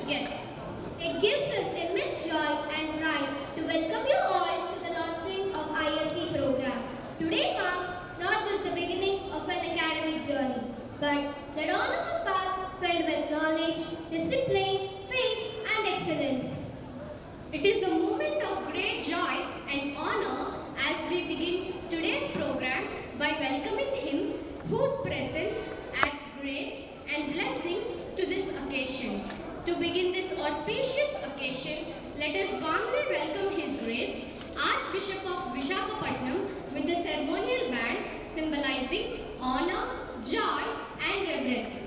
Yes, it gives us immense joy and pride to welcome you all to the launching of ISC program. Today marks not just the beginning of an academic journey, but that all of a path filled with knowledge, discipline, faith, and excellence. It is a moment of great joy and honor as we begin today's program by welcoming him whose presence adds grace and blessings to this occasion. To begin this auspicious occasion, let us warmly welcome His Grace, Archbishop of Visakhapatnam, with the ceremonial band symbolizing honor, joy, and reverence.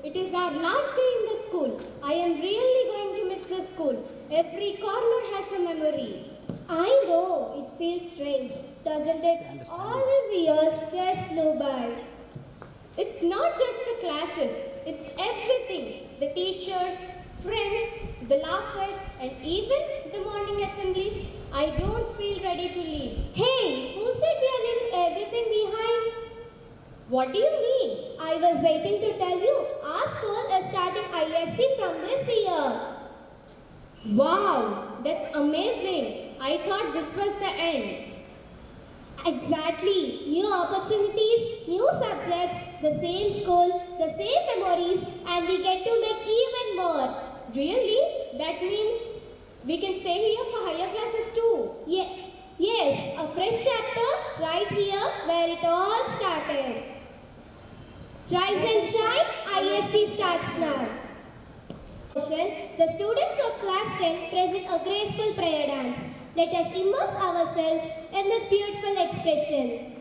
It is our last day in the school. I am really going to miss the school. Every corner has a memory. I know, it feels strange, doesn't it? All these years just flew by. It's not just the classes, it's everything. The teachers, friends, the laughter, and even the morning assemblies. I don't feel ready to leave. Hey, who said we are leaving everything behind? What do you mean? I was waiting to tell you, our school is starting ISC from this year. Wow, that's amazing. I thought this was the end. Exactly. New opportunities, new subjects, the same school, the same memories, and we get to make even more. Really? That means we can stay here for higher classes too? Yes, a fresh chapter right here where it all started. Rise and shine, ISC starts now. The students of class 10 present a graceful prayer dance. Let us immerse ourselves in this beautiful expression.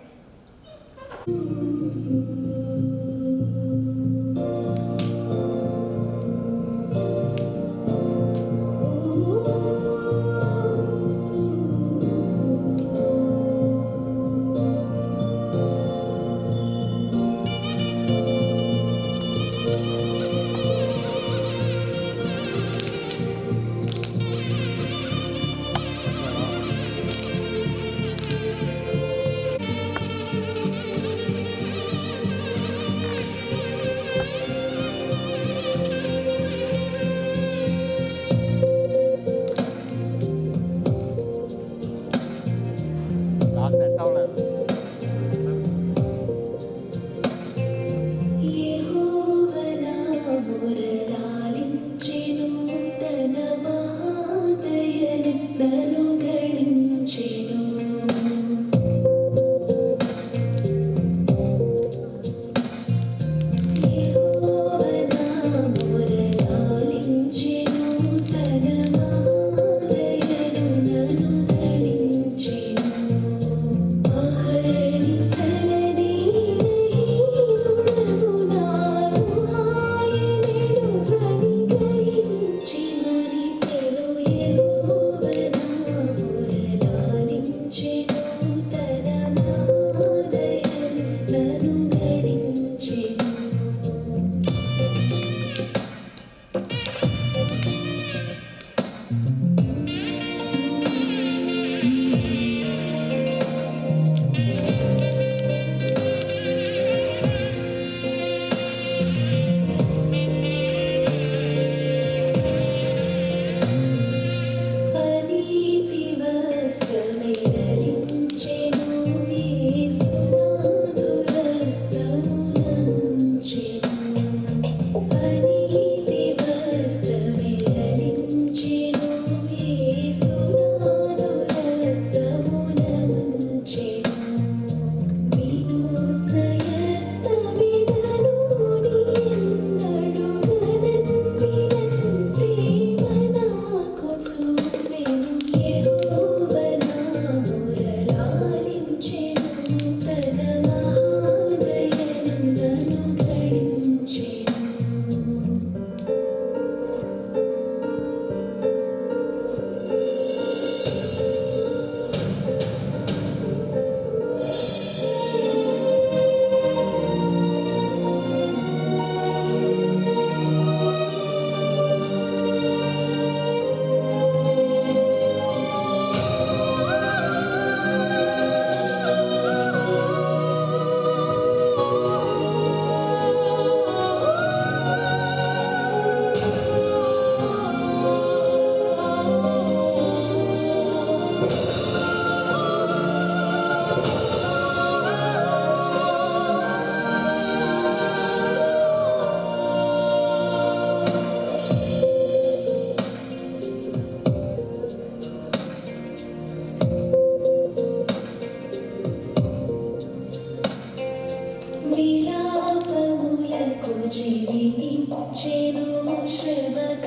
చేను శ్రమకలాపములకు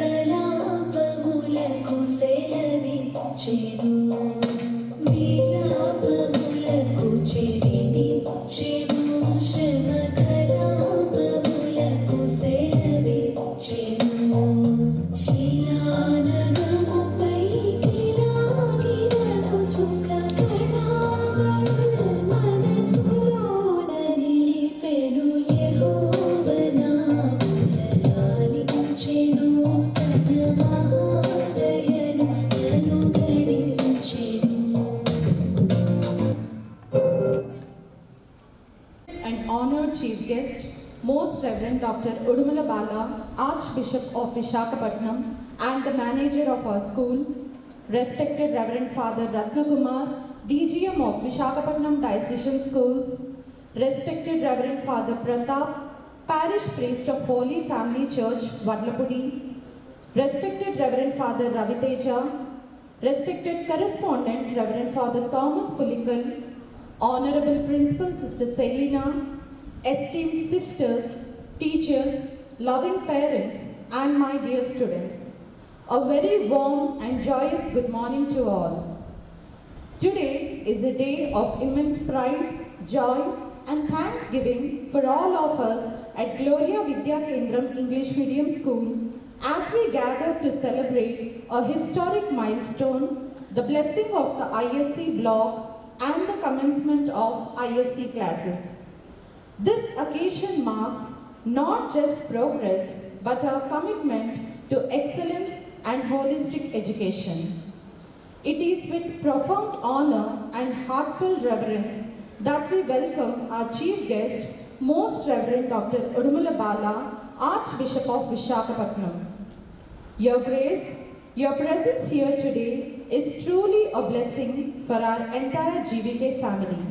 సెలవిచ్చెను విలాపములకు చెవినిచ్చెను శ్రమకలాపములకు సెలవిచ్చెను శిలానగముపై గిరాగిరకు సుఖకణాలను మనసులోన నిలిపెను యెహోవ నామములాలించెను తన మహాదయను అనుగడించెను. And honored chief guest, Most Reverend Dr. Udumala Bala, Archbishop of Visakhapatnam and the manager of our school, respected Reverend Father Ratnakumar, DGM of Visakhapatnam Diocesan Schools, respected Reverend Father Pratap, Parish Priest of Holy Family Church, Vadlapudi, respected Reverend Father Raviteja, respected correspondent Reverend Father Thomas Pulikal, Honorable Principal Sister Selina, esteemed sisters, teachers, loving parents, and my dear students, a very warm and joyous good morning to all. Today is a day of immense pride, joy, and thanksgiving for all of us at Gloria Vidya Kendram English Medium School as we gather to celebrate a historic milestone, the blessing of the ISC block and the commencement of ISC classes. This occasion marks not just progress but our commitment to excellence and holistic education. It is with profound honor and heartfelt reverence that we welcome our chief guest, Most Reverend Dr. Udumala Bala, Archbishop of Visakhapatnam. Your Grace, your presence here today is truly a blessing for our entire GVK family.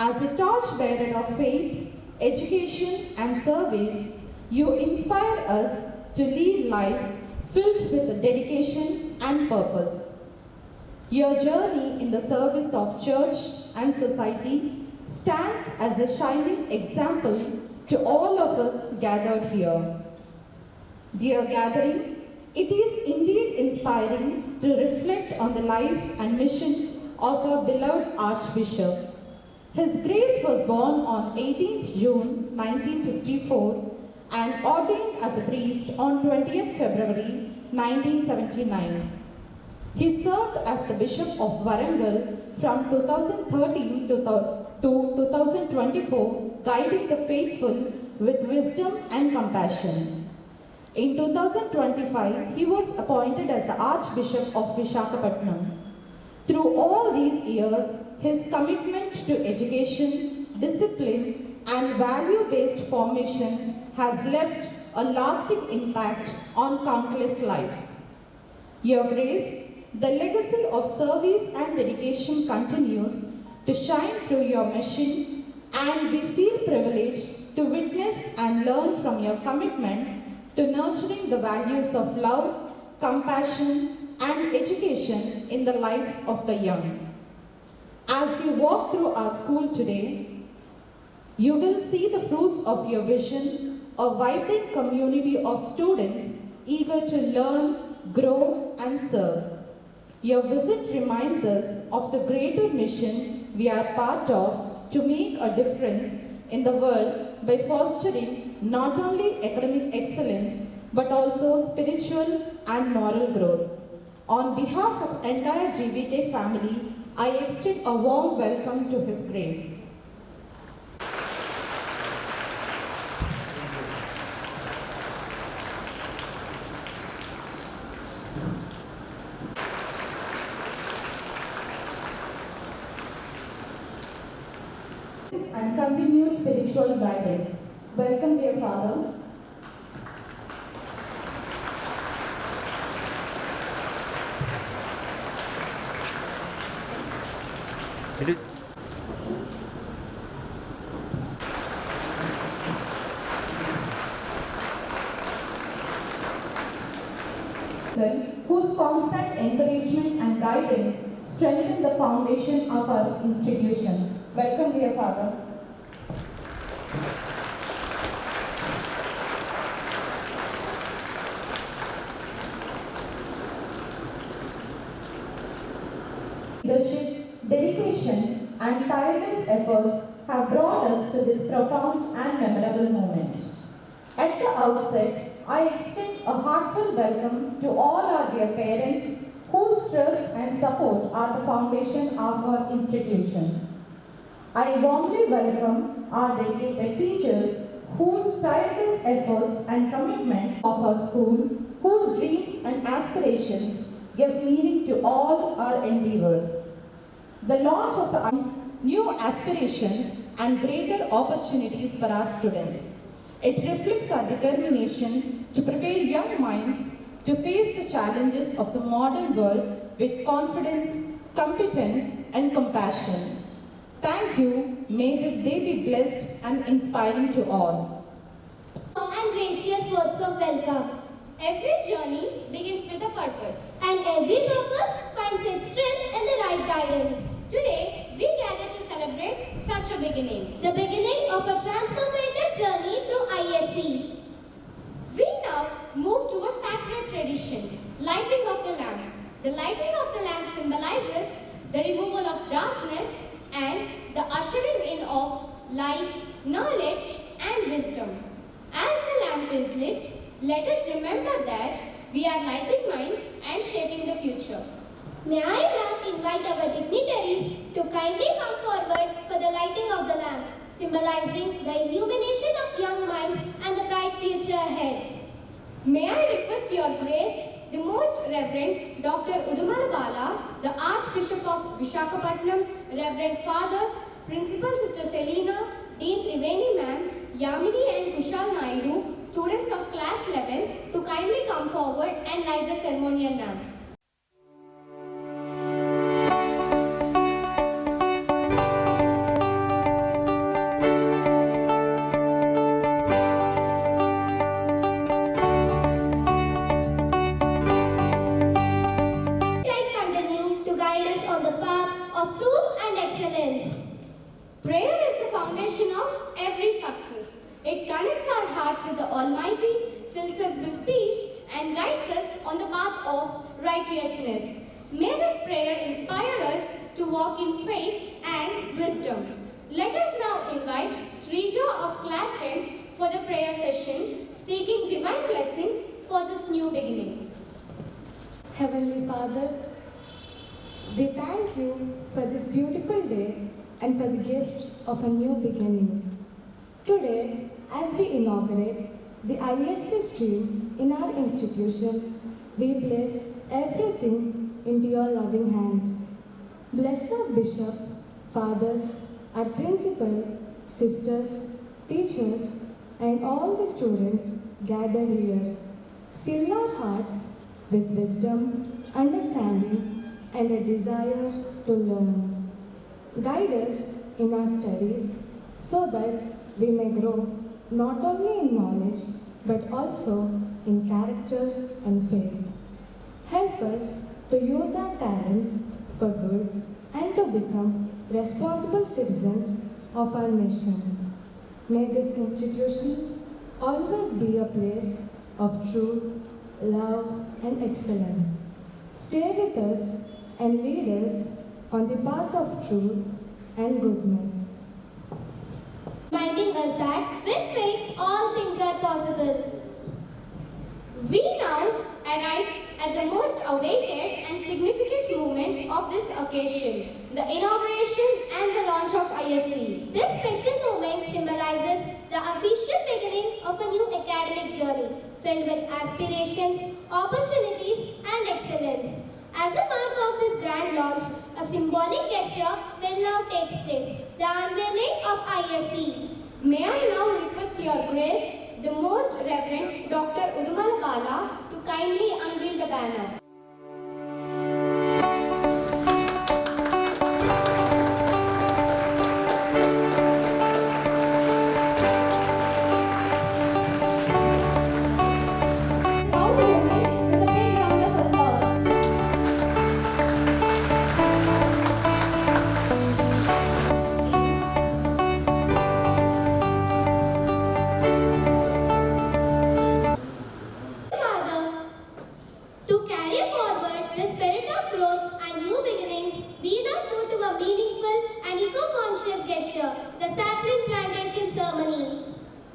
As a torchbearer of faith, education and service, you inspire us to lead lives filled with dedication and purpose. Your journey in the service of church and society stands as a shining example to all of us gathered here. Dear gathering, it is indeed inspiring to reflect on the life and mission of our beloved Archbishop. His Grace was born on 18th June 1954 and ordained as a priest on 20th February 1979. He served as the Bishop of Warangal from 2013 to 2024, guiding the faithful with wisdom and compassion. In 2025, he was appointed as the Archbishop of Visakhapatnam. Through all these years, his commitment to education, discipline, and value-based formation has left a lasting impact on countless lives. Your Grace, the legacy of service and dedication continues to shine through your mission, and we feel privileged to witness and learn from your commitment to nurturing the values of love, compassion, and education in the lives of the young. As you walk through our school today, you will see the fruits of your vision, a vibrant community of students eager to learn, grow, and serve. Your visit reminds us of the greater mission we are part of to make a difference in the world by fostering not only academic excellence but also spiritual and moral growth. On behalf of entire GVK family, I extend a warm welcome to His Grace. And continued spiritual guidance. Welcome, dear Father. Whose constant encouragement and guidance strengthen the foundation of our institution. Welcome, dear Father. leadership, dedication, and tireless efforts have brought us to this profound and memorable moment. At the outset, I extend a heartfelt welcome to all our dear parents whose trust and support are the foundation of our institution. I warmly welcome our dedicated teachers whose tireless efforts and commitment of our school, whose dreams and aspirations give meaning to all our endeavors. The launch of the new aspirations and greater opportunities for our students. It reflects our determination to prepare young minds to face the challenges of the modern world with confidence, competence, and compassion. Thank you. May this day be blessed and inspiring to all. And gracious words of welcome. Every journey begins with a purpose. And every purpose finds its strength in the right guidance. Today, we gather to celebrate such a beginning. The beginning of a transformative journey through ISC. We now move to a sacred tradition, lighting of the lamp. The lighting of the lamp symbolizes the removal of darkness and the ushering in of light, knowledge, and wisdom. As the lamp is lit, let us remember that we are lighting minds and shaping the future. May I now invite our dignitaries to kindly come forward for the lighting of the lamp, symbolizing the illumination of young minds and the bright future ahead. May I request your grace, the Most Reverend Dr. Udumala Bala, the Archbishop of Visakhapatnam, Reverend Fathers, Principal Sister Selina, Dean Triveni Ma'am, Yamini and Kushal Naidu, students of class 11, to kindly come forward and light the ceremonial lamp. Continue to guide us on the path of truth and excellence. Prayer is the foundation of every success. It connects our hearts with the Almighty, fills us with peace, and guides us on the path of righteousness. May this prayer inspire us to walk in faith and wisdom. Let us now invite Srija of class 10 for the prayer session, seeking divine blessings for this new beginning. Heavenly Father, we thank you for this beautiful day and for the gift of a new beginning. Today, as we inaugurate the ISC stream in our institution, we place everything into your loving hands. Bless our bishop, fathers, our principal, sisters, teachers, and all the students gathered here. Fill our hearts with wisdom, understanding, and a desire to learn. Guide us in our studies so that we may grow not only in knowledge but also in character and faith. Help us to use our talents for good and to become responsible citizens of our nation. May this institution always be a place of truth, love, and excellence. Stay with us and lead us on the path of truth and goodness. Reminding us that with faith all things are possible. We now arrive at the most awaited and significant moment of this occasion, the inauguration and the launch of ISC. This special moment symbolizes the official beginning of a new academic journey filled with aspirations, opportunities, and excellence. As a mark of this grand launch, a symbolic gesture will now take place, the unveiling of ISC. May I now request your grace, the Most Reverend Dr. Udumala Bala, to kindly unveil the banner. Proud moment with the big round of applause. Father, to carry forward the spirit of growth and new beginnings, we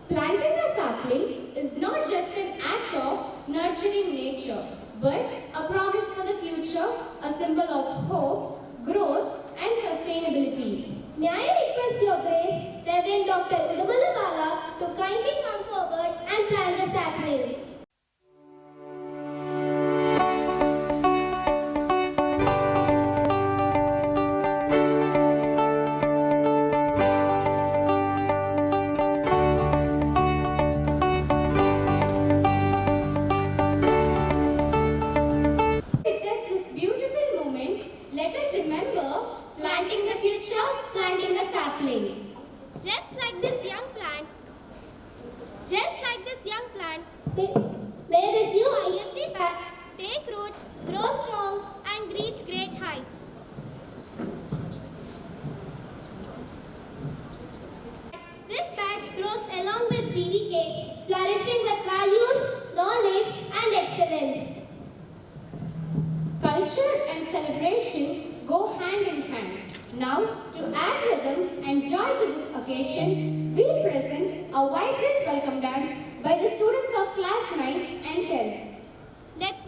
Planting a sapling is not just an act of nurturing nature, but a promise for the future, a symbol of hope, growth, and sustainability. May I request Your Grace, Reverend Dr. Udumala Bala, to kindly come forward and plant the sapling. Witness this beautiful moment, let us remember Planting the future, planting a sapling. Just like this young plant, may this new ISC batch take root, grow strong, and reach great heights. This batch grows along with GVK, flourishing with values, knowledge, and excellence. culture and celebration go hand in hand. Now, to add rhythm and joy to this occasion, we present a vibrant welcome dance by the students of class 9 and 10. Let's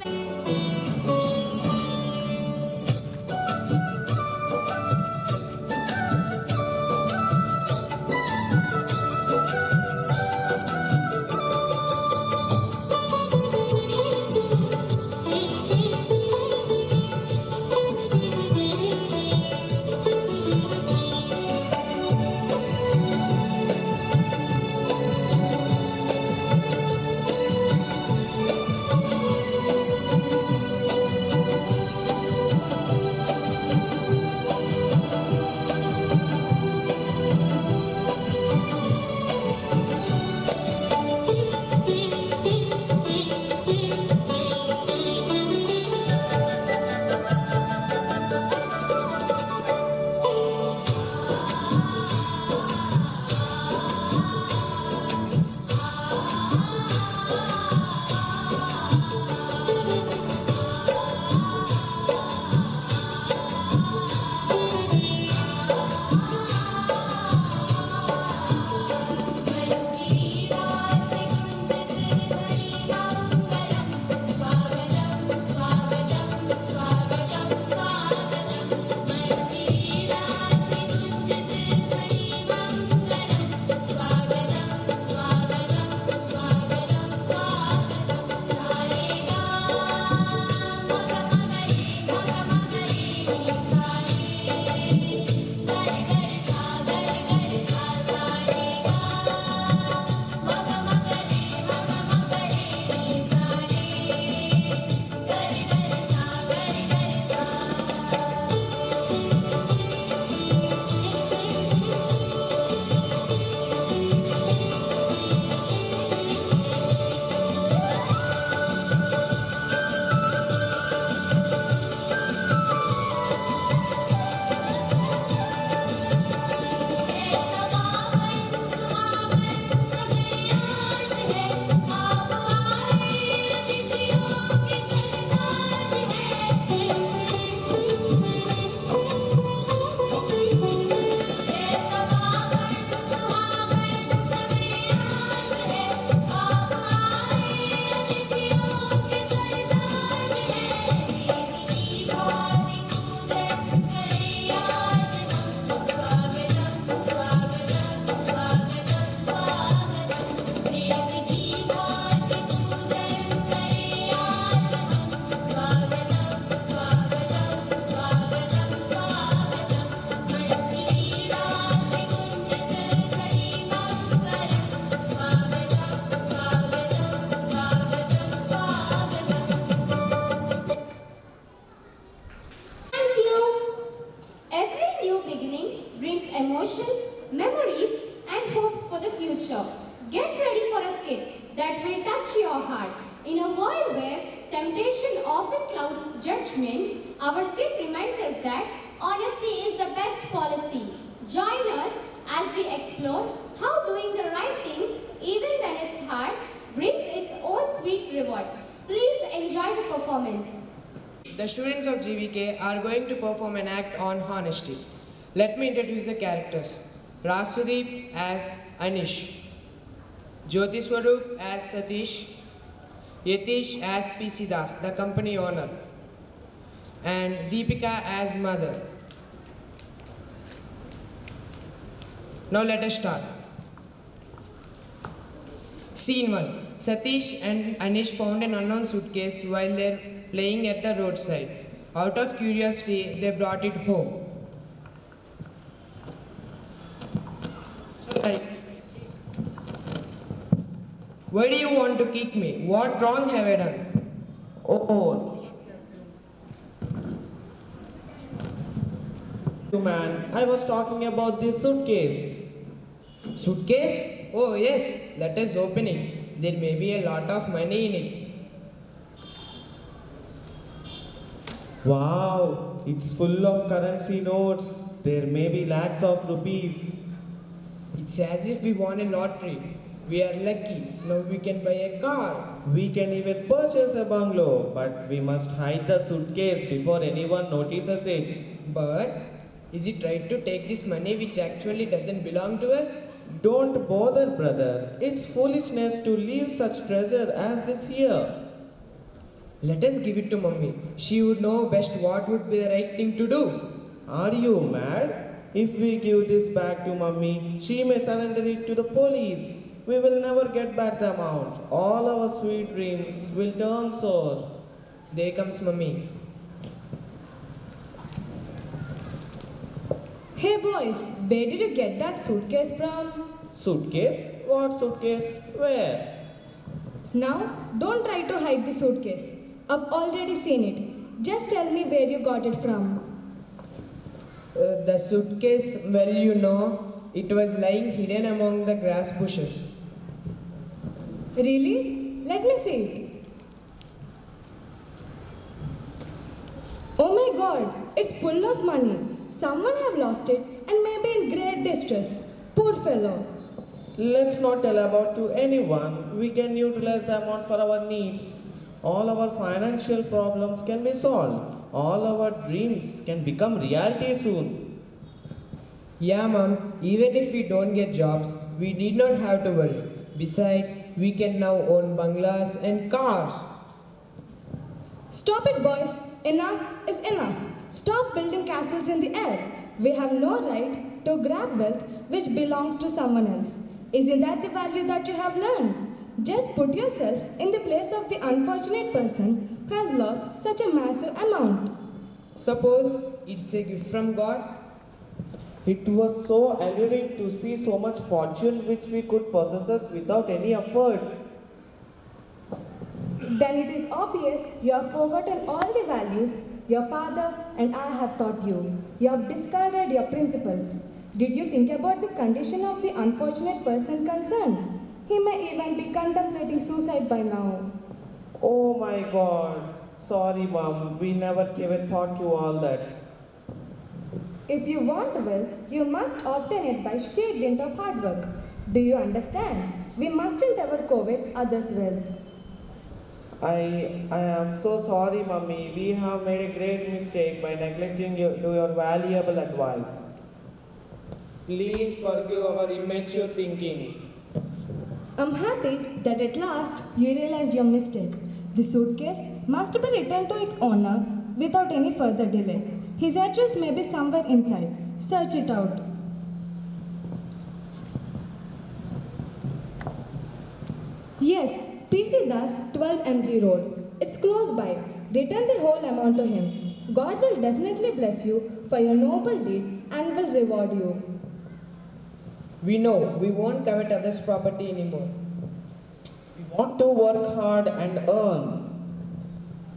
emotions, memories, and hopes for the future. Get ready for a skit that will touch your heart. In a world where temptation often clouds judgment, our skit reminds us that honesty is the best policy. Join us as we explore how doing the right thing, even when it's hard, brings its own sweet reward. Please enjoy the performance. The students of GVK are going to perform an act on honesty. Let me introduce the characters. Rasudeep as Anish, Jyoti Swarup as Satish, Yatish as PC Das, the company owner, and Deepika as mother. Now let us start. Scene 1. Satish and Anish found an unknown suitcase while they're playing at the roadside. Out of curiosity, they brought it home. Why do you want to kick me? What wrong have I done? Oh, man, I was talking about this suitcase. Suitcase? Oh yes, let us open it. There may be a lot of money in it. Wow, it's full of currency notes. There may be lakhs of rupees. It's as if we won a lottery. We are lucky. Now we can buy a car. We can even purchase a bungalow, but we must hide the suitcase before anyone notices it. But is it right to take this money which actually doesn't belong to us? Don't bother, brother. It's foolishness to leave such treasure as this here. Let us give it to Mummy. She would know best what would be the right thing to do. Are you mad? If we give this back to Mummy, she may surrender it to the police. We will never get back the amount. All our sweet dreams will turn sour. There comes Mummy. Hey boys, where did you get that suitcase from? Suitcase? What suitcase? Where? Now, don't try to hide the suitcase. I've already seen it. Just tell me where you got it from. The suitcase, well, you know, it was lying hidden among the grass bushes. Really? Let me see it. Oh my god, it's full of money. Someone have lost it and may be in great distress. Poor fellow. Let's not tell about to anyone. We can utilize the amount for our needs. All our financial problems can be solved. All our dreams can become reality soon. Yeah, Mom, even if we don't get jobs, we need not have to worry. Besides, we can now own bungalows and cars. Stop it, boys. Enough is enough. Stop building castles in the air. We have no right to grab wealth which belongs to someone else. Isn't that the value that you have learned? Just put yourself in the place of the unfortunate person who has lost such a massive amount. Suppose it's a gift from God. It was so alluring to see so much fortune which we could possess without any effort. Then it is obvious you have forgotten all the values your father and I have taught you. You have discarded your principles. Did you think about the condition of the unfortunate person concerned? He may even be contemplating suicide by now. Oh my god. Sorry, Mom. We never gave a thought to all that. If you want wealth, you must obtain it by sheer dint of hard work. Do you understand? We mustn't ever covet others' wealth. I am so sorry, Mummy. We have made a great mistake by neglecting your valuable advice. Please forgive our immature thinking. I'm happy that at last you realized your mistake. The suitcase must be returned to its owner without any further delay. His address may be somewhere inside. Search it out. Yes, PC Das, 12 MG Road. It's close by. Return the whole amount to him. God will definitely bless you for your noble deed and will reward you. We know we won't covet others' property anymore. We want to work hard and earn.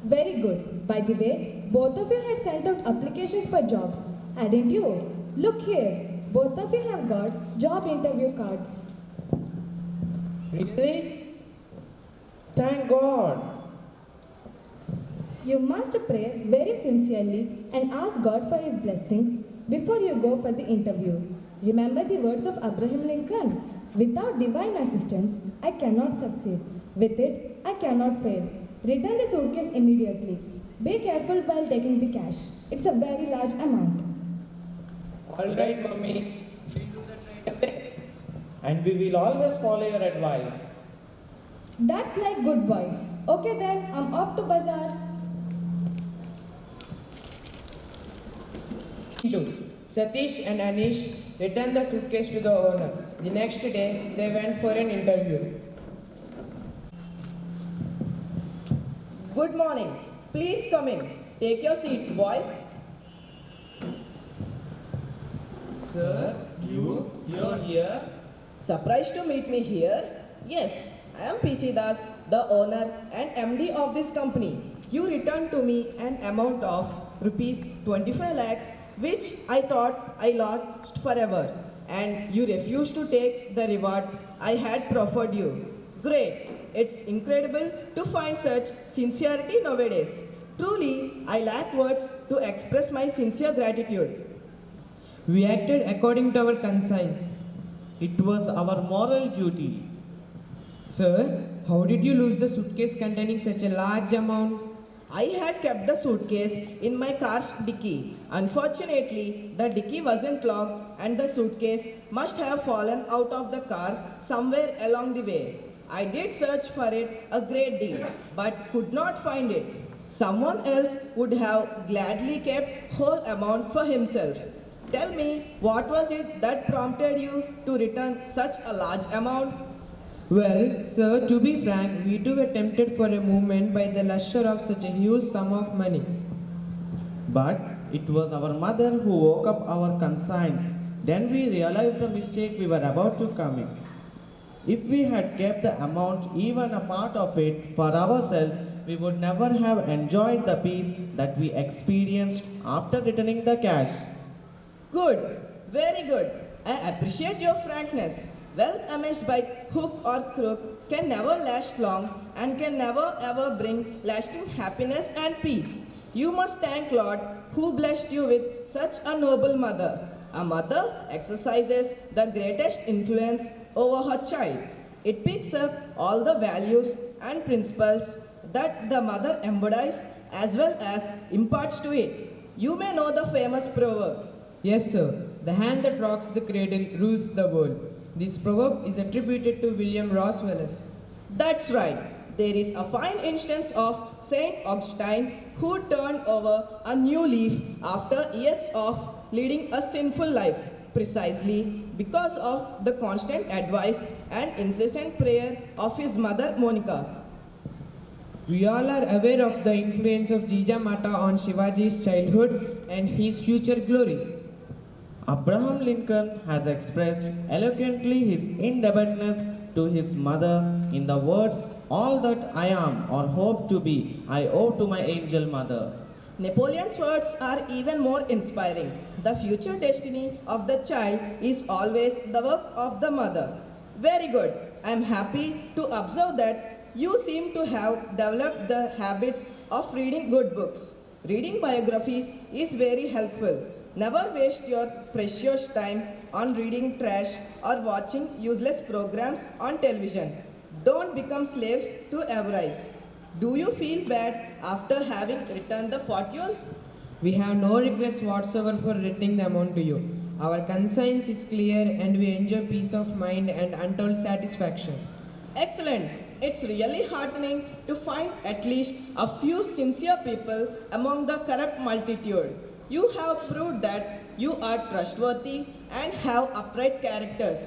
Very good. By the way, both of you had sent out applications for jobs, hadn't you? Look here. Both of you have got job interview cards. Really? Thank God. You must pray very sincerely and ask God for His blessings before you go for the interview. Remember the words of Abraham Lincoln. Without divine assistance, I cannot succeed. With it, I cannot fail. Return the suitcase immediately. Be careful while taking the cash. It's a very large amount. All right, Mummy. We'll do that right away. and we will always follow your advice. That's like good boys. Okay then, I'm off to bazaar. 2. Satish and Anish returned the suitcase to the owner. The next day, they went for an interview. Good morning. Please come in. Take your seats, boys. Sir, you're here? Surprised to meet me here? Yes, I am PC Das, the owner and MD of this company. You returned to me an amount of rupees 25 lakhs, which I thought I lost forever, and you refused to take the reward I had proffered you. Great. It's incredible to find such sincerity nowadays. Truly, I lack words to express my sincere gratitude. We acted according to our conscience. It was our moral duty. Sir, how did you lose the suitcase containing such a large amount? I had kept the suitcase in my car's dicky. Unfortunately, the dicky wasn't locked and the suitcase must have fallen out of the car somewhere along the way. I did search for it a great deal, but could not find it. Someone else would have gladly kept whole amount for himself. Tell me, what was it that prompted you to return such a large amount? Well, sir, to be frank, we too were tempted for a moment by the luster of such a huge sum of money. But it was our mother who woke up our conscience. Then we realized the mistake we were about to commit. If we had kept the amount, even a part of it, for ourselves, we would never have enjoyed the peace that we experienced after returning the cash. Good, very good. I appreciate your frankness. Wealth amassed by hook or crook can never last long and can never ever bring lasting happiness and peace. You must thank Lord who blessed you with such a noble mother. A mother exercises the greatest influence over her child. It picks up all the values and principles that the mother embodies as well as imparts to it. You may know the famous proverb. Yes, sir. The hand that rocks the cradle rules the world. This proverb is attributed to William Ross Wallace. That's right. There is a fine instance of Saint Augustine who turned over a new leaf after years of leading a sinful life, precisely because of the constant advice and incessant prayer of his mother Monica. We all are aware of the influence of Jijamata on Shivaji's childhood and his future glory. Abraham Lincoln has expressed eloquently his indebtedness to his mother in the words, "All that I am or hope to be, I owe to my angel mother." Napoleon's words are even more inspiring. The future destiny of the child is always the work of the mother. Very good. I am happy to observe that you seem to have developed the habit of reading good books. Reading biographies is very helpful. Never waste your precious time on reading trash or watching useless programs on television. Don't become slaves to avarice. Do you feel bad after having returned the fortune? We have no regrets whatsoever for returning the amount to you. Our conscience is clear and we enjoy peace of mind and untold satisfaction. Excellent. It's really heartening to find at least a few sincere people among the corrupt multitude. You have proved that you are trustworthy and have upright characters.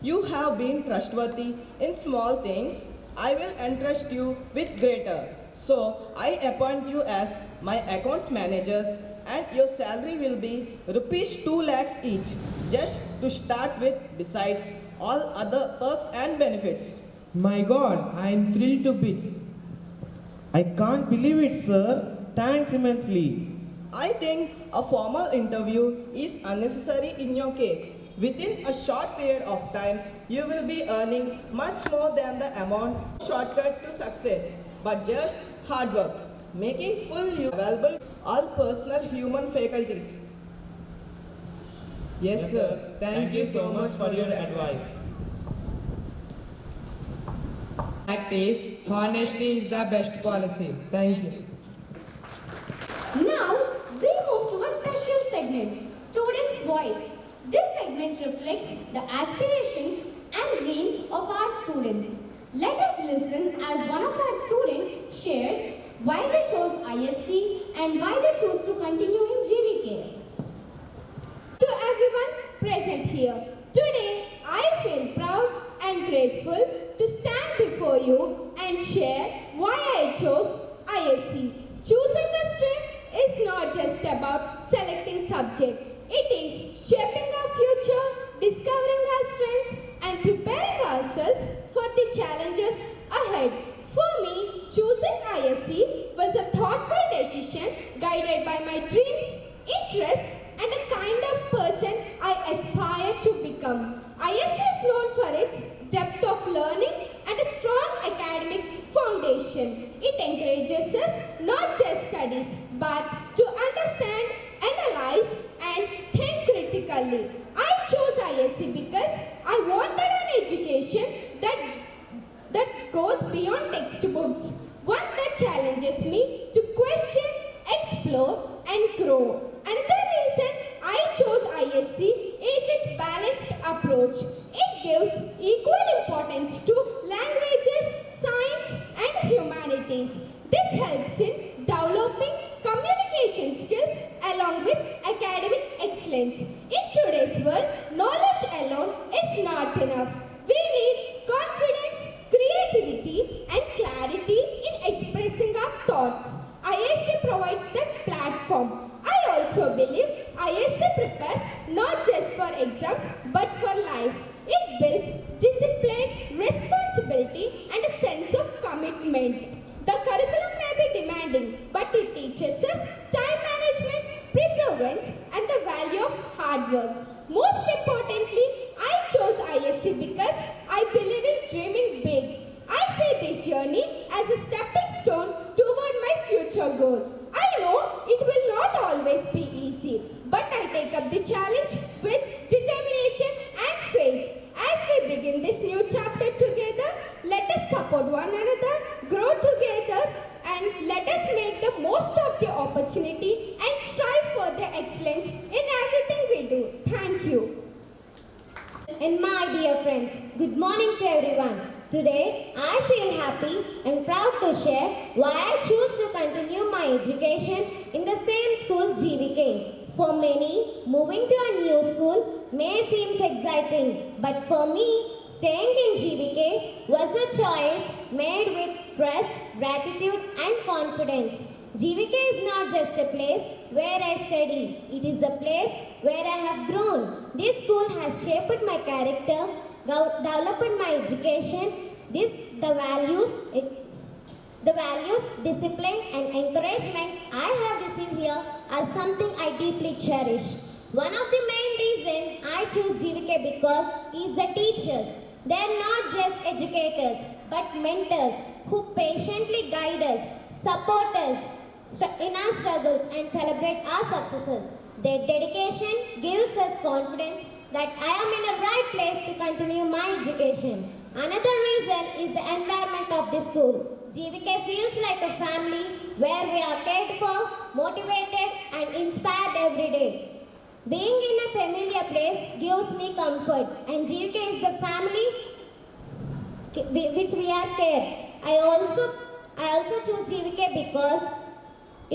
You have been trustworthy in small things. I will entrust you with greater. So I appoint you as my accounts managers and your salary will be rupees 2 lakhs each, just to start with, besides all other perks and benefits. My God, I am thrilled to bits. I can't believe it, sir. Thanks immensely. I think a formal interview is unnecessary in your case. Within a short period of time, you will be earning much more than the amount shortcut to success, but just hard work, making full use available all personal human faculties. Yes, sir. Thank you so much for your advice. Fact is, honesty is the best policy. Thank you. Now, we move to a special segment, Students' Voice. This segment reflects the aspirations and dreams of our students. Let us listen as one of our students shares why they chose ISC and why they chose to continue in GVK. To everyone present here, today I feel proud and grateful to stand before you and share why I chose ISC. Choosing a stream is not just about selecting subject. It is shaping our future, discovering our strengths and preparing ourselves for the challenges ahead. For me, choosing ISC was a thoughtful decision guided by my dreams, interests and the kind of person I aspire to become. ISC is known for its depth of learning and a strong academic foundation. It encourages us not just studies but to understand, analyze and think critically. I chose ISC because I wanted an education that goes beyond textbooks, one that challenges me to question, explore and grow. Another reason I chose ISC is its balanced approach. It gives equal importance to languages, science and humanities. This helps in developing communication skills along with academic excellence. In today's world, knowledge alone is not enough. We need confidence, creativity and clarity in expressing our thoughts. ISC provides the platform. I also believe ISC prepares not just for exams but for life. It builds discipline, responsibility and a sense of commitment. The curriculum may be demanding, but it teaches us time management, perseverance and the value of hard work. Most importantly, I chose ISC because I believe in dreaming big. I see this journey as a stepping stone toward my future goal. I know it will not always be easy, but I take up the challenge with determination and faith. As we begin this new chapter together, let us support one another, grow together, and let us make the most of the opportunity and strive for the excellence in everything we do. Thank you. And my dear friends, good morning to everyone. Today, I feel happy and proud to share why I choose to continue my education in the same school GVK. For many, moving to a new school may seem exciting, but for me, staying in GVK was a choice made with trust, gratitude and confidence. GVK is not just a place where I study, it is a place where I have grown. This school has shaped my character, developed my education. The values, discipline and encouragement I have received here are something I deeply cherish. One of the main reasons I choose GVK because is the teachers. They are not just educators but mentors who patiently guide us, support us in our struggles and celebrate our successes. Their dedication gives us confidence that I am in the right place to continue my education. Another reason is the environment of the school. GVK feels like a family where we are cared for, motivated and inspired every day. Being in a familiar place gives me comfort and GVK is the family which we are cared. I also choose GVK because I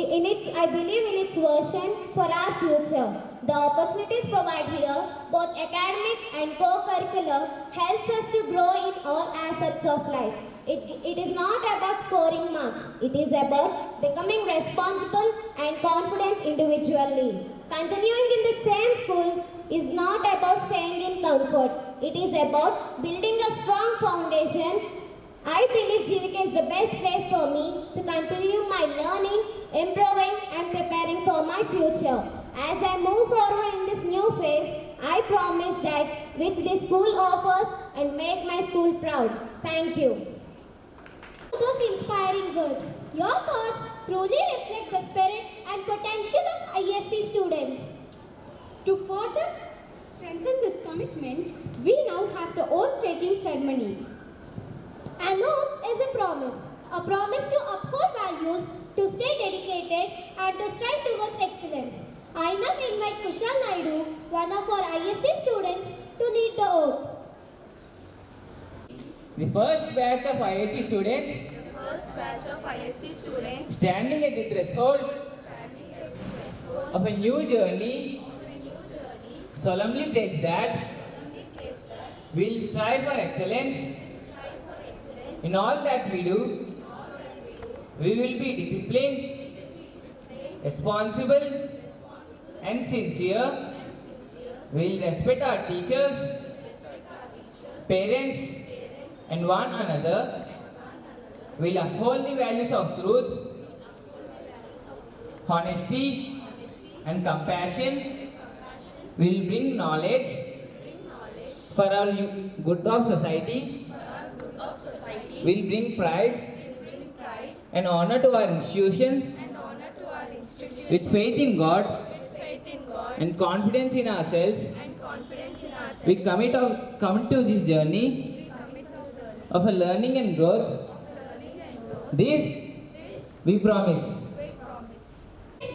believe in its vision for our future. The opportunities provided here, both academic and co-curricular, helps us to grow in all aspects of life. It is not about scoring marks. It is about becoming responsible and confident individually. Continuing in the same school is not about staying in comfort. It is about building a strong foundation. I believe GVK is the best place for me to continue my learning, improving and preparing for my future. As I move forward in this new phase, I promise that which this school offers and make my school proud. Thank you. Those inspiring words. Your thoughts truly reflect the spirit and potential of ISC students. To further strengthen this commitment, we now have the oath-taking ceremony. An oath is a promise to uphold values, to stay dedicated and to strive towards excellence. I now invite Kushal Naidu, one of our ISC students, to lead the oath. The first batch of ISC students standing at the threshold of a new journey solemnly pledge that we will strive for excellence in all that we do. We will be disciplined, responsible and sincere. We will respect our teachers, parents and one another. We will uphold the values of truth, honesty and compassion. We will bring knowledge for our good of society. We will bring pride and honor to our institution with faith in God and confidence in ourselves. We commit to this journey of a learning and growth. This we promise.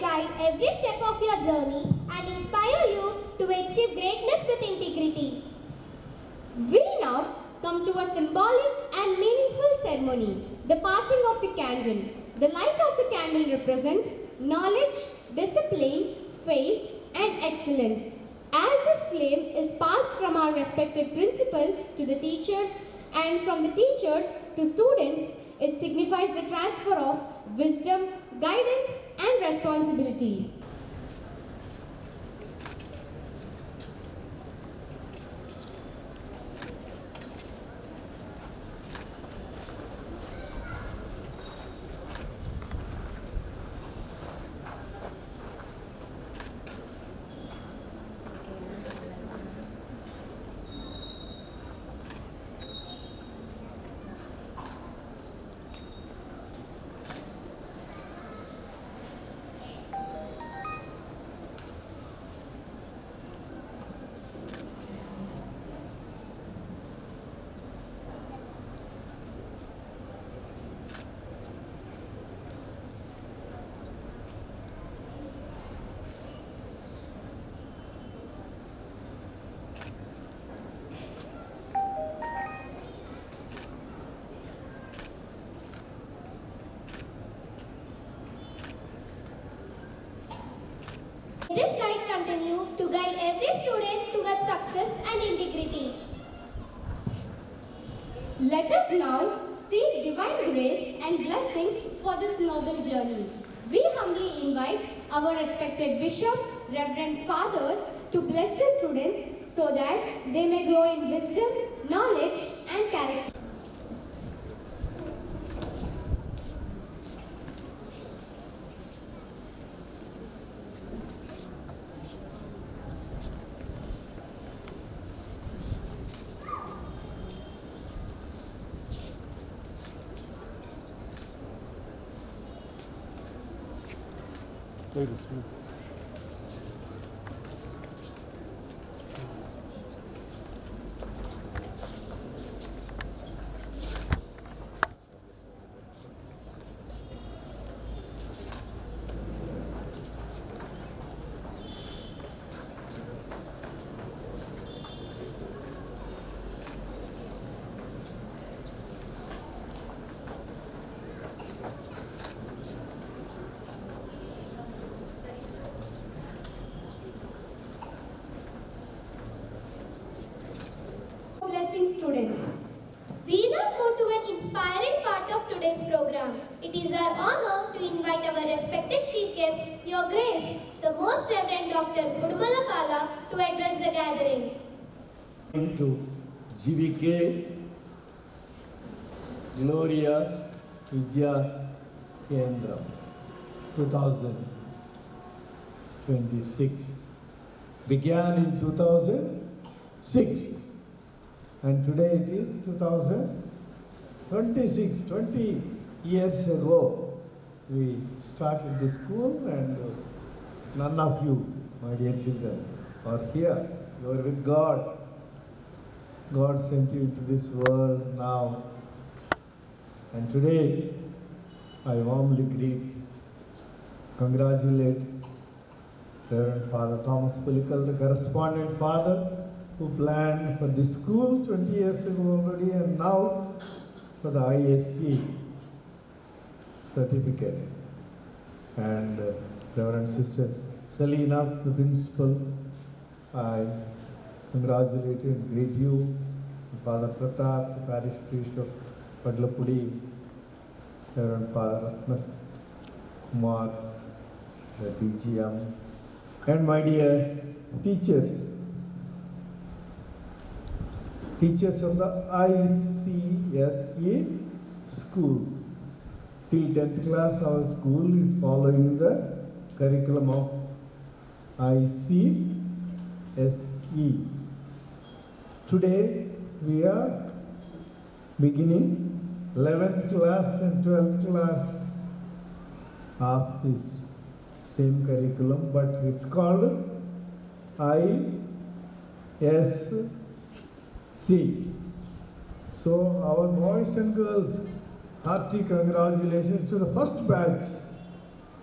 Guide every step of your journey and inspire you to achieve greatness with integrity. We now come to a symbolic and meaningful ceremony, the passing of the candle. The light of the candle represents knowledge, discipline, faith and excellence. As this flame is passed from our respected principal to the teachers and from the teachers to students, it signifies the transfer of wisdom, guidance and responsibility. This light continue to guide every student towards success and integrity. Let us now seek divine grace and blessings for this noble journey. We humbly invite our respected bishop, reverend fathers to bless the students so that they may grow in wisdom, knowledge and character. Blessing students. We now move to an inspiring part of today's program. It is our honor to invite our respected chief guest, Your Grace, the Most Reverend Dr. Udumala Bala, to address the gathering. To GVK Gloria Vidya Kendra 2026 began in 2006 and today it is 2026. 20 years ago we started the school and none of you, my dear children, are here. You are with God. God sent you into this world now. And today, I warmly greet, congratulate Reverend Father Thomas Pulikal, the correspondent father, who planned for this school 20 years ago already, and now for the ISC certificate. And Reverend Sister Selina, the principal, I congratulate you and greet you. Father Pratap, the parish priest of Padlapudi, Reverend Father Ratna Kumar, the DGM, and my dear teachers of the ICSE school. Till 10th class, our school is following the curriculum of ICSE. Today, we are beginning 11th class and 12th class of this same curriculum, but it's called ISC. So our boys and girls, hearty congratulations to the first batch.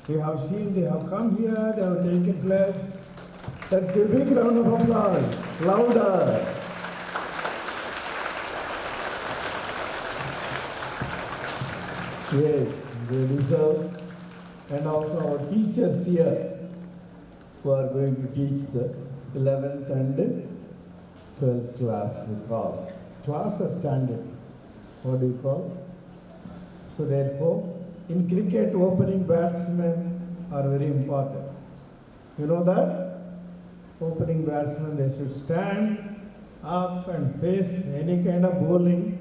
We have seen they have come here, they have taken pledge. Let's give a big round of applause. Louder. Yes, they deserve. And also our teachers here who are going to teach the 11th and 12th class with all. Class or standard? What do you call? So therefore, in cricket, opening batsmen are very important. You know that? Opening batsmen, they should stand up and face any kind of bowling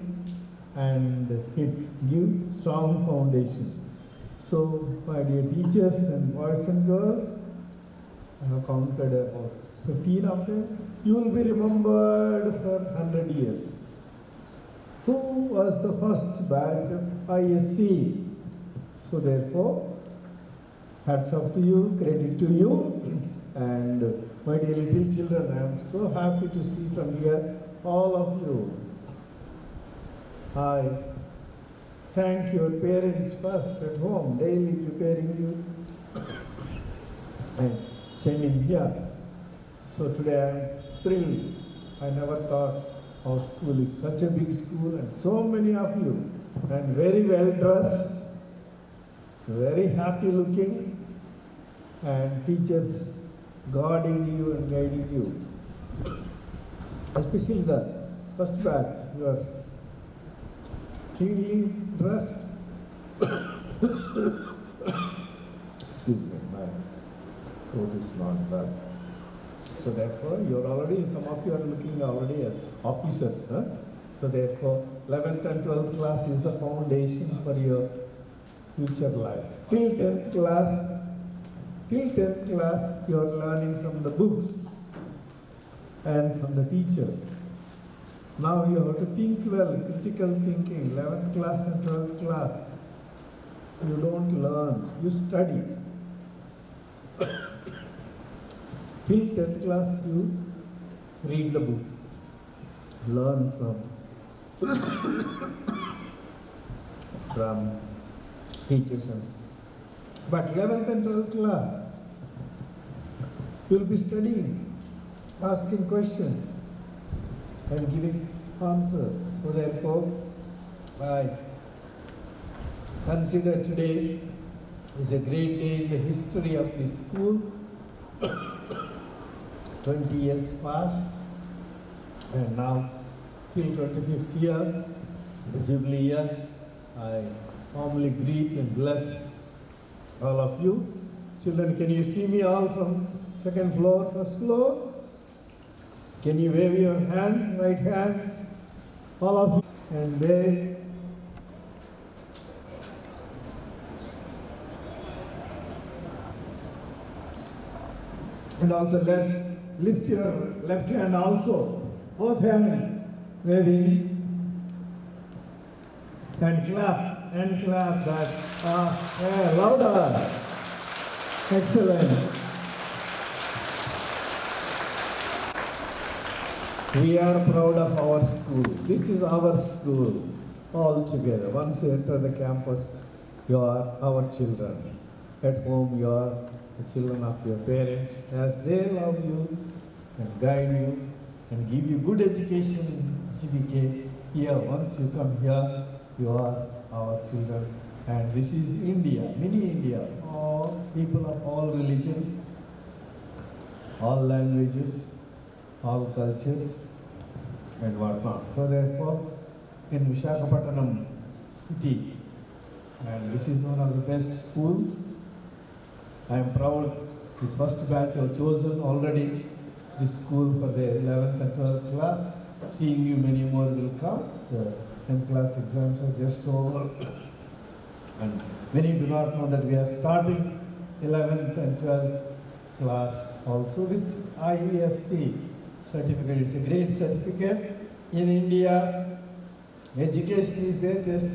and give strong foundation. So, my dear teachers and boys and girls, I have counted about 15 of them. You will be remembered for 100 years. Who was the first batch of ISC? So therefore, hats off to you, credit to you. And my dear little children, I am so happy to see from here all of you. I thank your parents first at home, daily preparing you and sending here. So today I am thrilled. I never thought our school is such a big school and so many of you and very well dressed, very happy looking, and teachers guarding you and guiding you. Especially the first batch, you are cleanly dressed. Excuse me, my throat is not bad. So therefore, you're already, some of you are looking already as officers. Huh? So therefore, 11th and 12th class is the foundation for your future life. Till 10th class, you are learning from the books and from the teachers. Now you have to think well, critical thinking, 11th class and 12th class. You don't learn, you study. Till 10th class, you read the books, learn from teachers. But 11th and 12th class, you will be studying, asking questions, and giving answers. So therefore, I consider today is a great day in the history of this school. 20 years passed, and now till 25th year, the Jubilee year, I warmly greet and bless all of you. Children, can you see me all from second floor, first floor? Can you wave your hand, right hand? All of you. And they and also lift your left hand also. Both hands waving. And clap that. Yeah, louder. Excellent. We are proud of our school. This is our school all together. Once you enter the campus, you are our children. At home, you are the children of your parents. As they love you and guide you and give you good education in GVK. Here, once you come here, you are our children. And this is India, mini India, all people of all religions, all languages, all cultures, and whatnot. So therefore, in Visakhapatnam city, and this is one of the best schools. I am proud this first batch have chosen already this school for the 11th and 12th class. Seeing you, many more will come. The 10th class exams are just over. And many do not know that we are starting 11th and 12th class also with IESC certificate. It's a great certificate. In India, education is there just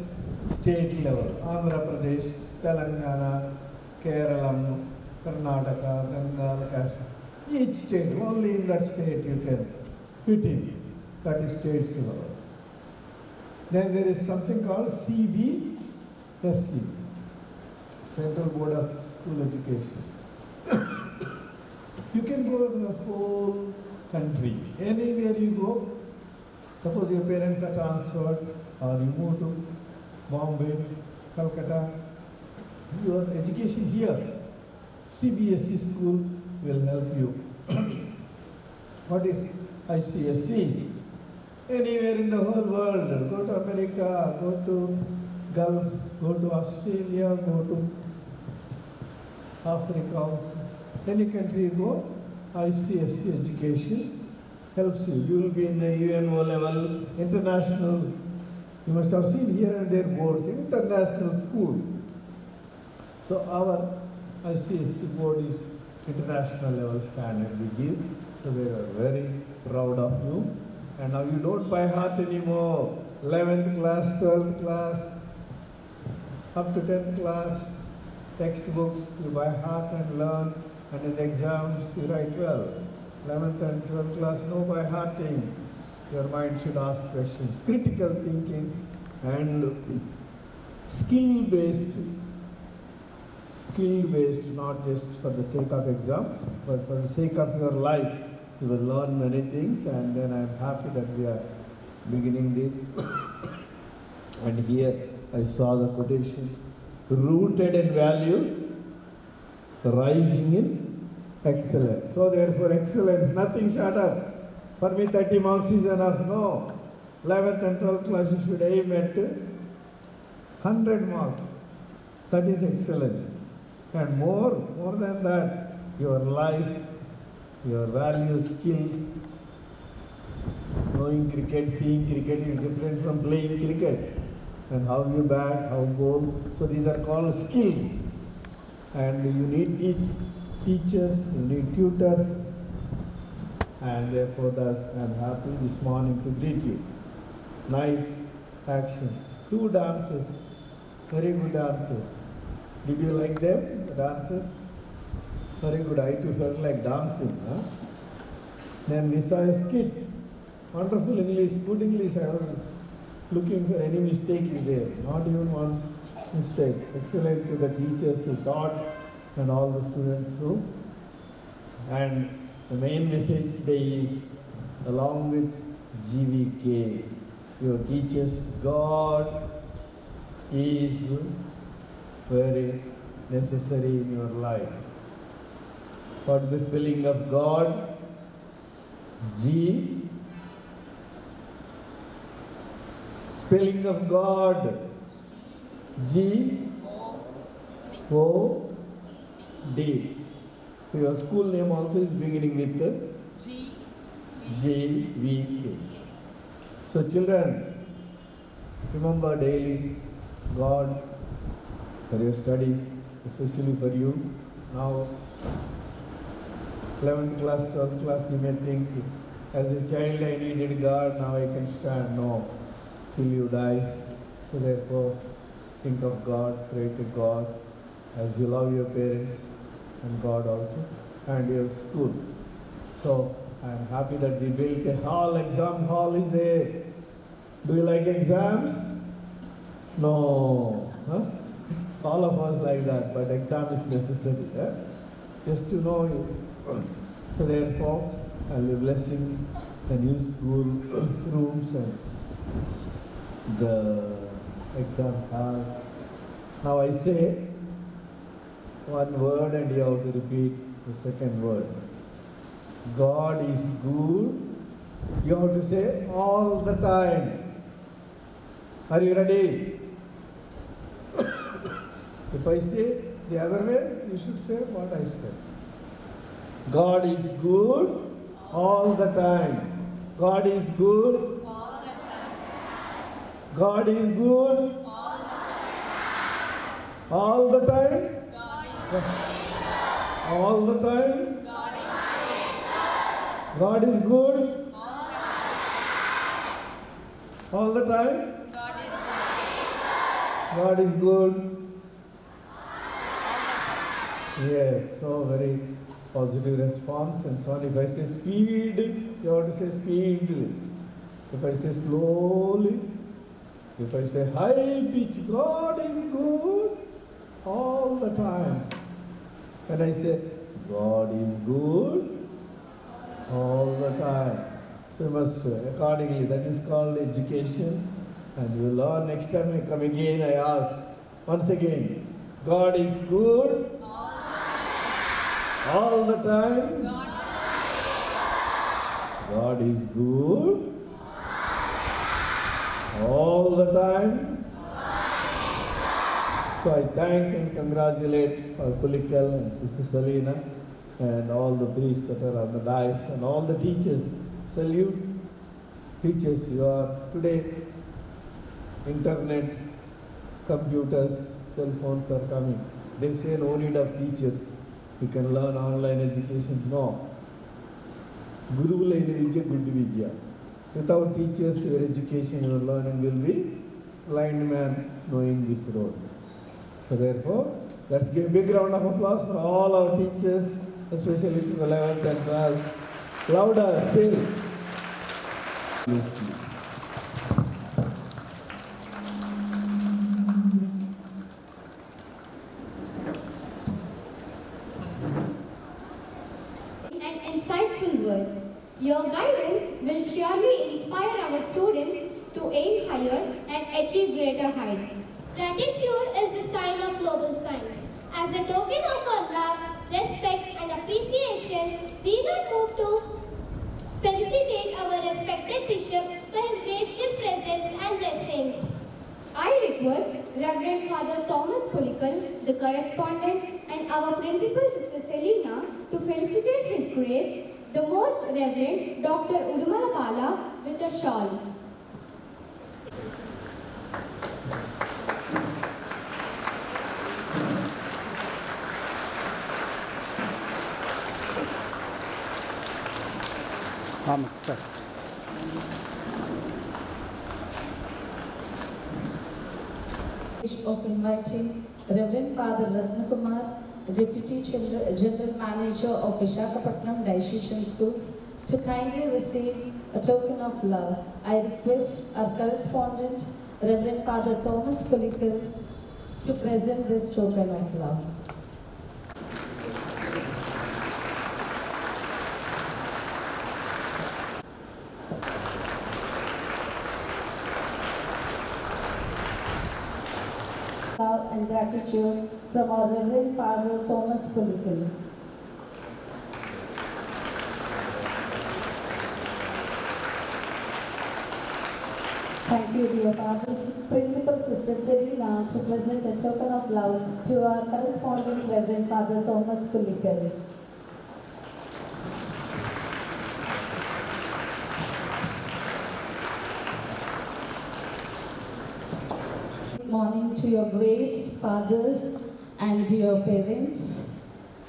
state level. Andhra Pradesh, Telangana, Kerala, Karnataka, Bengal, Kashmir. Each state, only in that state you can fit in. That is state level. Then there is something called CBSE, Central Board of School Education. You can go in the whole country, anywhere you go. Suppose your parents are transferred or you move to Bombay, Calcutta, your education here, CBSE school will help you. What is ICSE? Anywhere in the whole world, go to America, go to Gulf, go to Australia, go to Africa also. Any country you go, ICSE education helps you. You will be in the UNO level, international. You must have seen here and there boards, international school. So our ICSE board is international level standard we give. So we are very proud of you. And now you don't by heart anymore. 11th class, 12th class, up to 10th class, textbooks you by heart and learn. And in the exams you write well. 11th and 12th class, no by hearting. Your mind should ask questions. Critical thinking and skill-based, not just for the sake of exam, but for the sake of your life. You will learn many things, and then I am happy that we are beginning this. And here I saw the quotation, rooted in values, rising in excellence. So therefore excellence, nothing short of, for me 30 marks is enough, no. 11th and 12th class you should aim at 100 marks. That is excellence. And more than that, your life, your values, skills, knowing cricket, seeing cricket is different from playing cricket. And how you bat, how bowl. So these are called skills. And you need teachers, you need tutors. And therefore that I am happy this morning to greet you. Nice actions. 2 dances, very good dances. Did you like them, the dances? Very good, I too felt like dancing. Huh? Then we saw a skit. Wonderful English, good English. I was looking for any mistake is there. Not even one mistake. Excellent to the teachers who taught and all the students who. And the main message today is, along with GVK, your teachers, God is very necessary in your life. For the spelling of God, G, spelling of God, G, O, D. So your school name also is beginning with G, V, K. So children, remember daily God for your studies, especially for you. Now, 11th class, 12th class, you may think, as a child I needed God, now I can stand. No, till you die. So therefore, think of God, pray to God, as you love your parents and God also, and your school. So, I am happy that we built a hall, exam hall is there. Do you like exams? No. Huh? All of us like that, but exam is necessary. Just to know you. So therefore, I'll be blessing the new school rooms and the exam hall. Now I say one word and you have to repeat the second word. God is good. You have to say all the time. Are you ready? If I say the other way, you should say what I said. God is good all the time. God is good. God is good all the time. All the time. God is good all the time. God is good. Yes, so very positive response. And so on. If I say speed, you have to say speedily. If I say slowly, if I say high pitch, God is good all the time. When I say God is good all the time. So you must accordingly, that is called education. And you will learn. Next time I come again, I ask once again, God is good all the time. God is good all the time. So I thank and congratulate our Pulikal and Sister Selena and all the priests that are on the dais and all the teachers. Salute. Teachers, you are today, internet, computers, cell phones are coming. They say no need of teachers. You can learn online education. No. Guru Vidya Good Vidya. Without teachers, your education, your learning will be blind man knowing this road. So therefore, let's give a big round of applause for all our teachers, especially to the 11th and 12th. Louder still. And insightful words. Your guidance will surely inspire our students to aim higher and achieve greater heights. Gratitude is the sign of noble science. As a token of our love, respect and appreciation, we now move to felicitate our respected Bishop for his gracious presence and blessings. I request Reverend Father Thomas Pulikal, the correspondent, and our principal Sister Selena to felicitate His Grace, the Most Reverend Dr. Udumala Bala, with a shawl. Of inviting Reverend Father Ratnakumar, Deputy General Manager of Visakhapatnam Diocesan Schools, to kindly receive a token of love. I request our correspondent, Reverend Father Thomas Pulikal, to present this token of love. Love and gratitude from our Reverend Father Thomas Pulikal. Thank you, dear fathers. Principal Sister Selena to present a token of love to our correspondent Reverend Father Thomas Pulikal. Good morning to your grace, fathers, and your parents.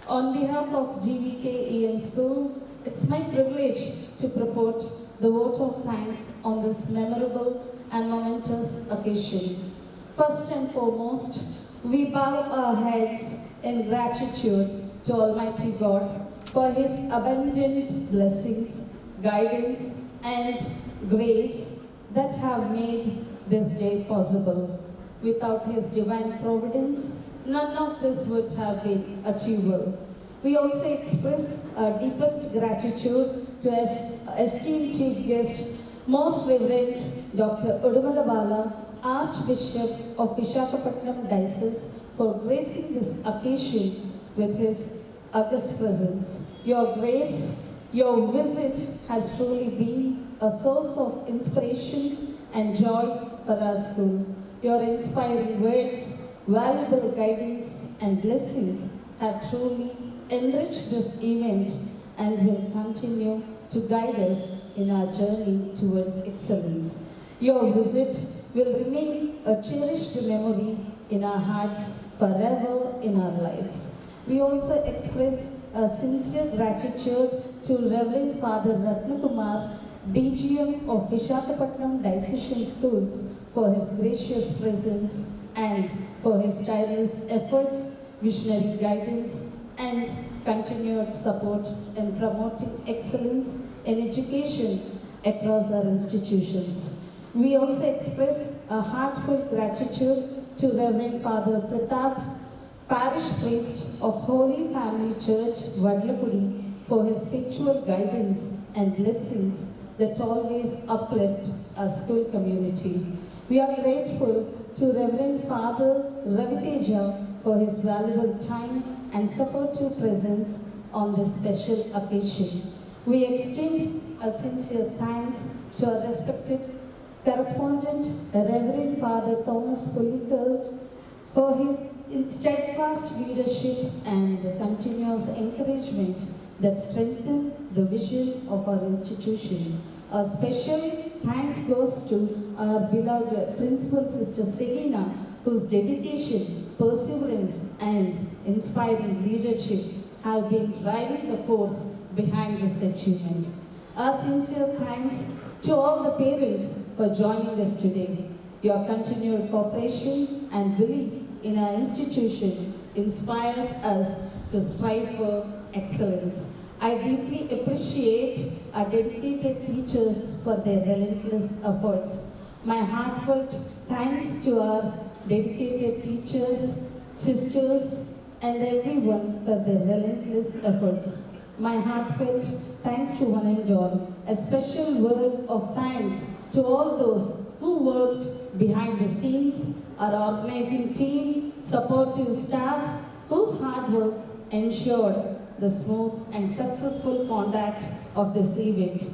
On behalf of GVK EM School, it's my privilege to purport the vote of thanks on this memorable and momentous occasion. First and foremost, we bow our heads in gratitude to Almighty God for His abundant blessings, guidance, and grace that have made this day possible. Without His divine providence, none of this would have been achievable. We also express our deepest gratitude to esteemed Chief Guest, Most Reverend Dr. Udumala Bala, Archbishop of Visakhapatnam Diocese, for gracing this occasion with his august presence. Your grace, your visit has truly been a source of inspiration and joy for our school. Your inspiring words, valuable guidance and blessings have truly enriched this event and will continue to guide us in our journey towards excellence. Your visit will remain a cherished memory in our hearts forever in our lives. We also express a sincere gratitude to Reverend Father Ratnakumar, DGM of Visakhapatnam Diocesan Schools, for his gracious presence and for his tireless efforts, visionary guidance, and continued support in promoting excellence in education across our institutions. We also express a heartfelt gratitude to Reverend Father Pratap, Parish Priest of Holy Family Church, Vadlapudi, for his spiritual guidance and blessings that always uplift our school community. We are grateful to Reverend Father Raviteja for his valuable time and supportive presence on this special occasion. We extend a sincere thanks to our respected correspondent, Reverend Father Thomas Pulikal, for his steadfast leadership and continuous encouragement that strengthen the vision of our institution. A special thanks goes to our beloved Principal Sister Selina, whose dedication, perseverance, and inspiring leadership have been driving the force behind this achievement. Our sincere thanks to all the parents for joining us today. Your continued cooperation and belief in our institution inspires us to strive for excellence. I deeply appreciate our dedicated teachers for their relentless efforts. My heartfelt thanks to our dedicated teachers, sisters, and everyone for their relentless efforts. My heartfelt thanks to one and all. A special word of thanks to all those who worked behind the scenes, our organizing team, supportive staff, whose hard work ensured the smooth and successful conduct of this event.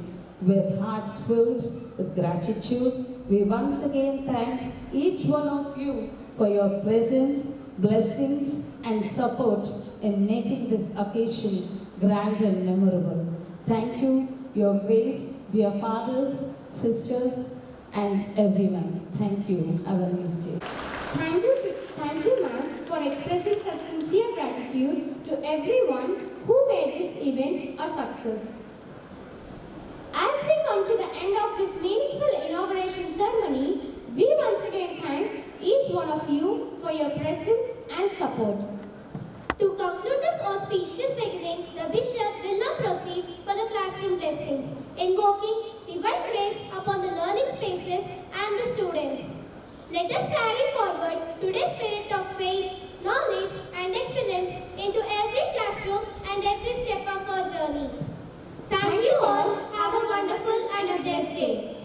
With hearts filled with gratitude, we once again thank each one of you for your presence, blessings, and support in making this occasion grand and memorable. Thank you, Your Grace, dear fathers, sisters, and everyone. Thank you. Have a nice day. Thank you, ma'am, for expressing such sincere gratitude to everyone who made this event a success. As we come to the end of this meaningful inauguration ceremony, we once again thank each one of you for your presence and support. To conclude this auspicious beginning, the Bishop will now proceed for the classroom blessings, invoking divine grace upon the learning spaces and the students. Let us carry forward today's spirit of faith, knowledge, and excellence into every classroom and every step of our journey. Thank you all. Have a wonderful and a blessed day.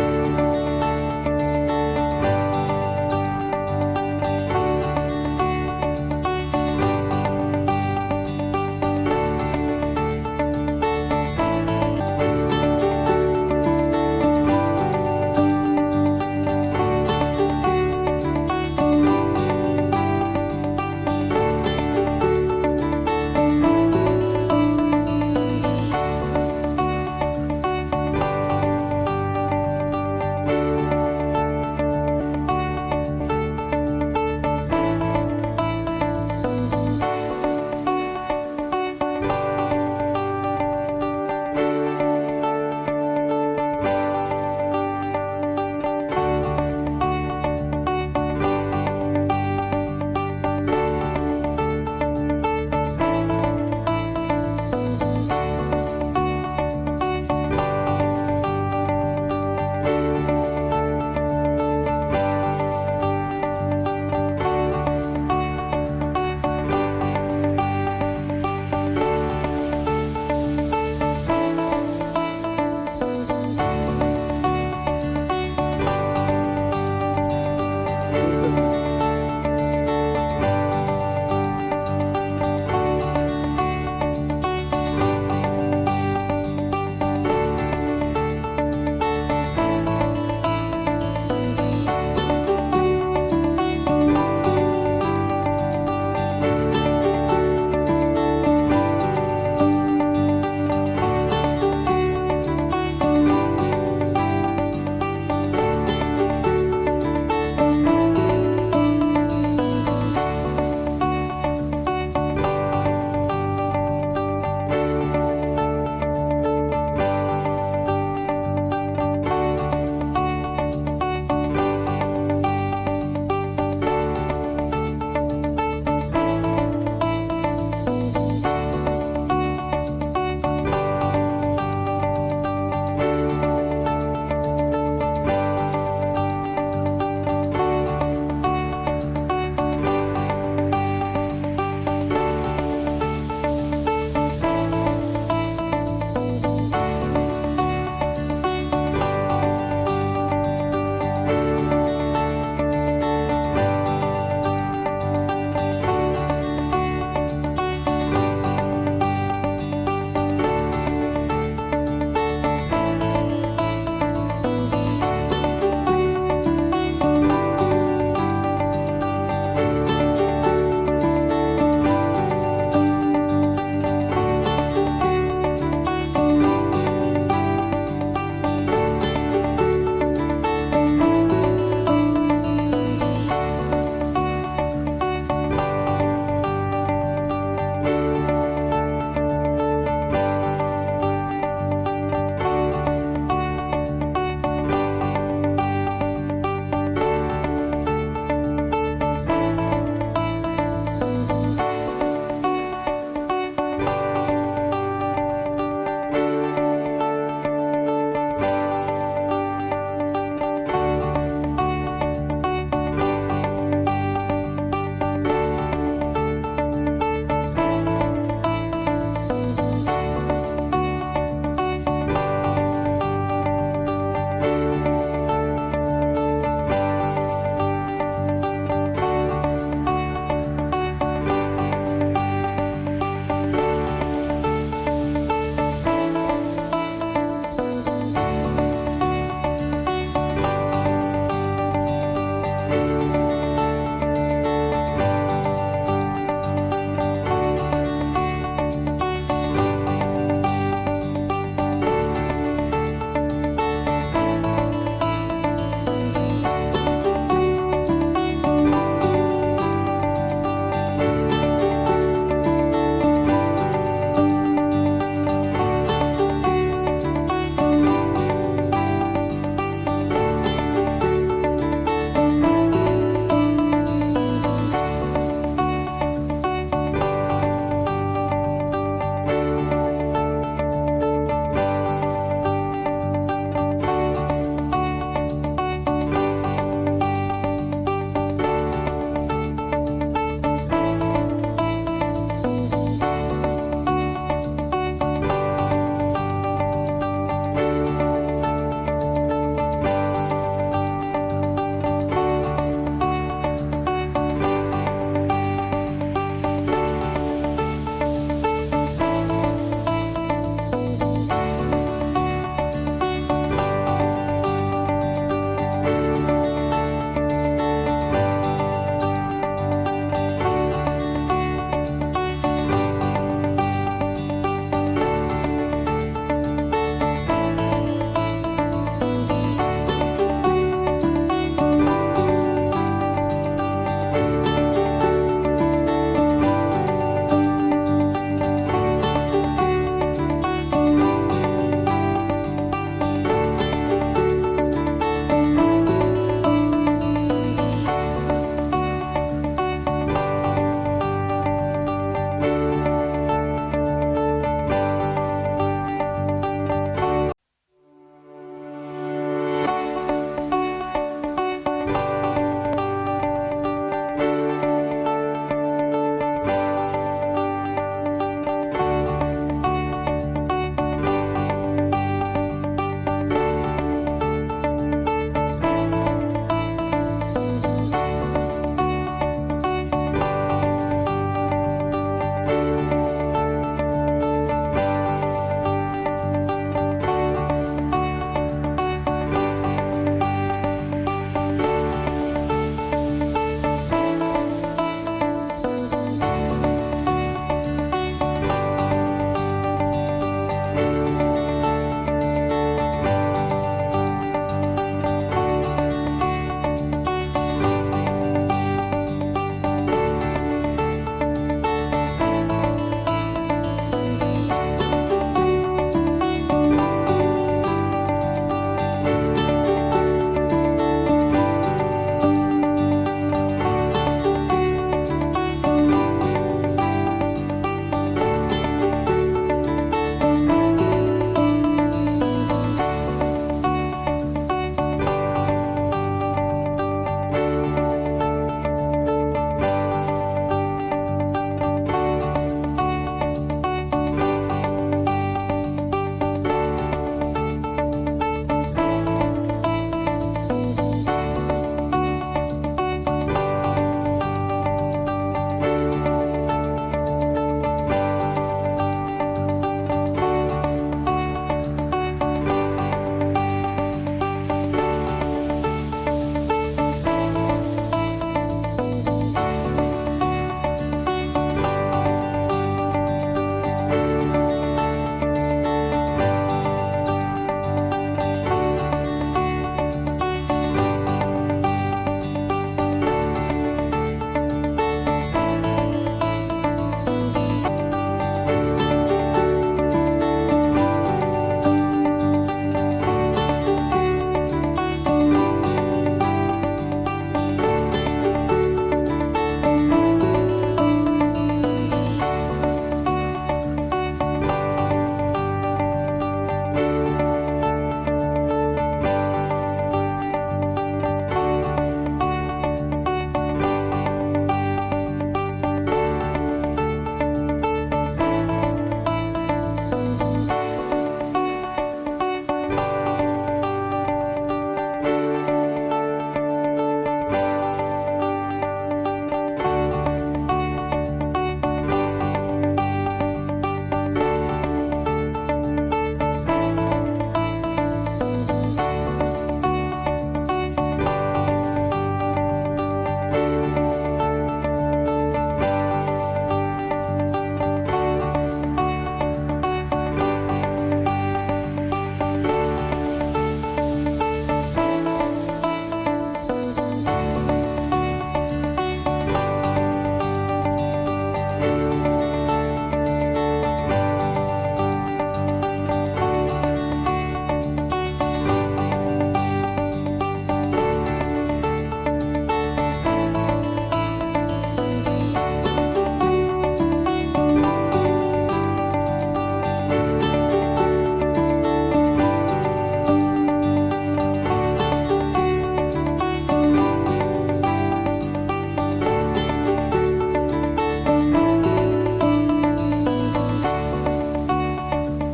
Thank you.